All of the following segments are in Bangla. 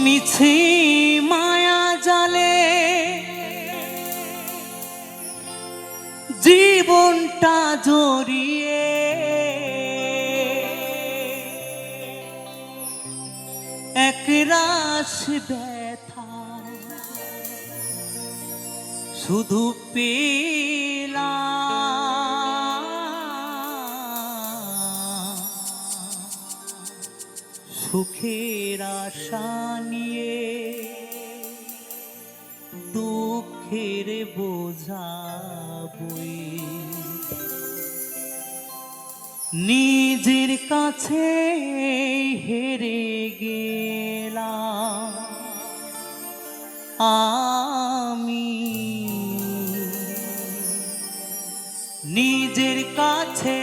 মিছে মায়া জালে জীবনটা জড়িয়ে একরাশ ব্যথা শুধু পেলাম সুখের আশা নিয়ে দুঃখের বোঝা বয়ে নিজের কাছে হেরে গেলাম আমি নিজের কাছে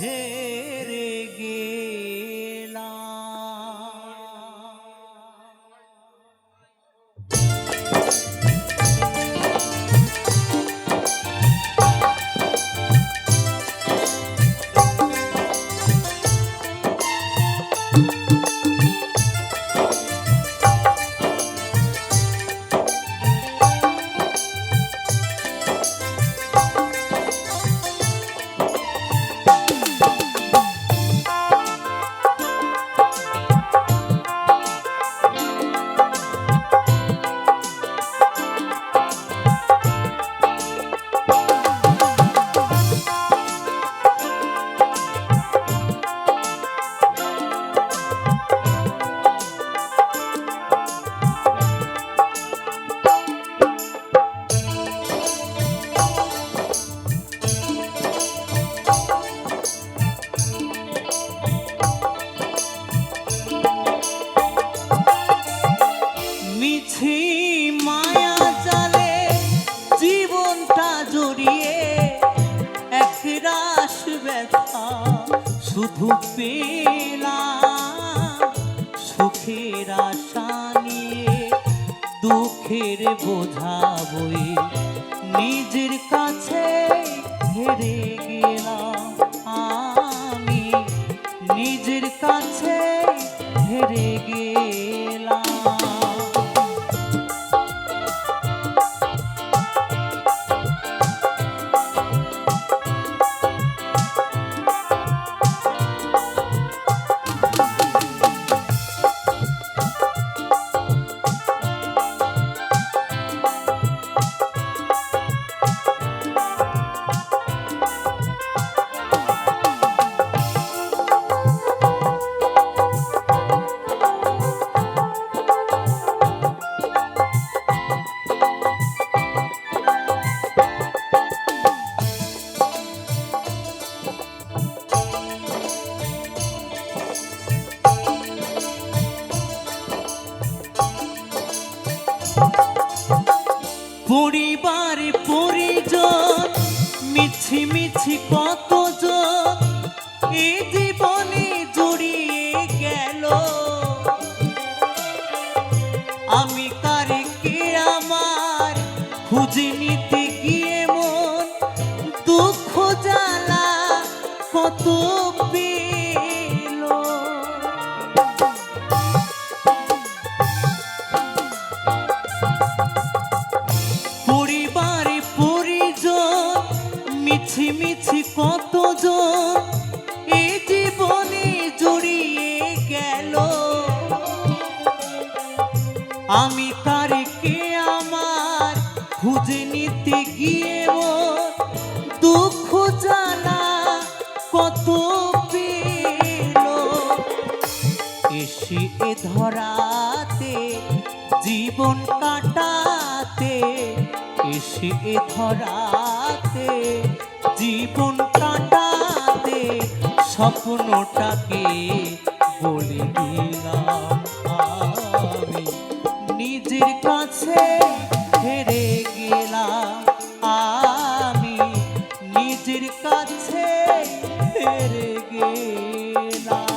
হেরে গেলাম। মিছে মায়া জালে জীবনটা জড়িয়ে একরাশ ব্যথা শুধু পেলাম সুখের আশা নিয়ে দুঃখের বোঝা বয়ে নিজের কাছে হেরে গেলাম আমি নিজের কাছে হেরে গেলাম। পরিবার পরিজন মিছি মিছি কতজন এই জীবনে জড়িয়ে গেল আমি কারে কে আমার খুঁজে নিতে গিয়ে মন দুঃখ জ্বালা কত পেল মিছি মিছি কতজন এই জীবনে জড়িয়ে গেল আমি কারে কে আমার খুঁজে নিতে গিয়ে দুঃখ জ্বালা কত পেল এসে এ ধরাতে জীবন কাটাতে এসে এ ধরাতে জীবন কাটাতে স্বপ্নটাকে বলে দিলাম আমি নিজের কাছে হেরে গেলাম আমি নিজের কাছে হেরে গেলাম।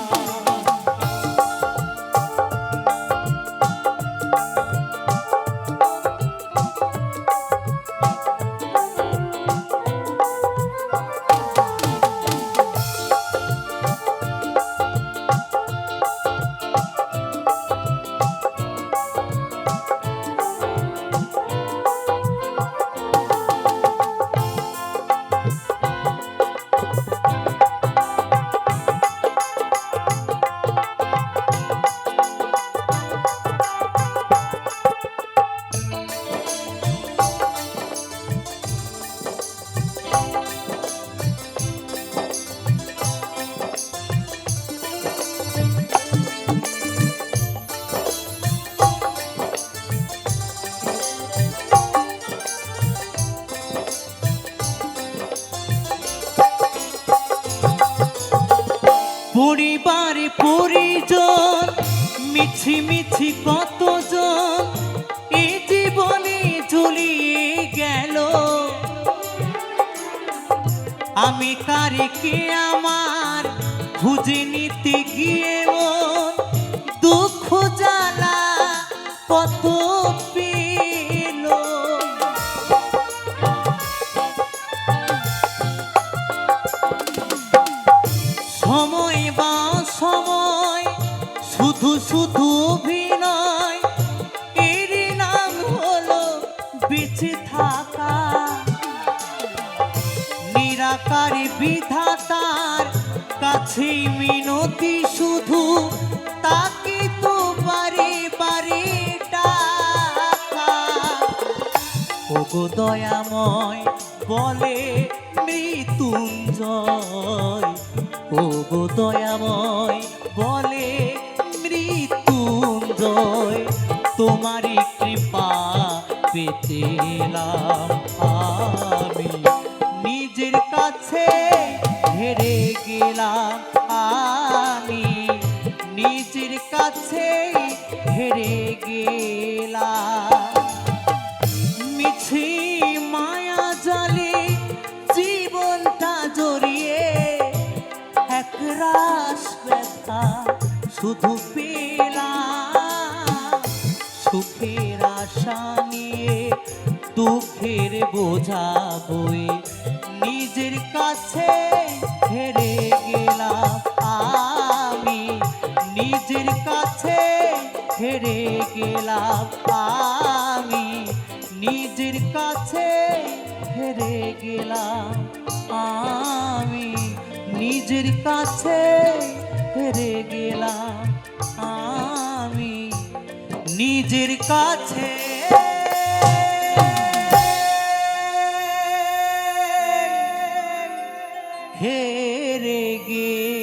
পরিবারে পরিজন মিছি মিছি কতজন এ জীবনে ঝুলিয়ে গেল। আমি কারে কে আমার খুঁজে নিতে গিয়ে মন দুঃখ জ্বালা কত পেল। সময় বা সময় শুধু শুধু অভিনয়, এর নাম হলো বেঁচে থাকা। নিরাকারী বিধাতার কাছে মিনতি শুধু, তাকে তো বারে বারে ডাকা। ওগো দয়াময় বলে মৃত্যুঞ্জয়, ওগো দয়াময় বলে মৃত্যুঞ্জয়, তোমারই কৃপা পেতে এলাম আমি। নিজের কাছে হেরে গেলাম আমি, নিজের কাছে হেরে গেলাম। মিছি মায়া জালে জীবনটা জড়িয়ে একরাশ ব্যথা শুধু পেলাম। সুখের আশা নিয়ে দুঃখের বোঝা বয়ে নিজের কাছে হেরে গেলাম আমি, নিজের কাছে হেরে গেলাম আমি, নিজের কাছে হেরে গেলাম আমি, নিজের কাছে হেরে গেলাম আমি, নিজের কাছে হেরে গেলাম।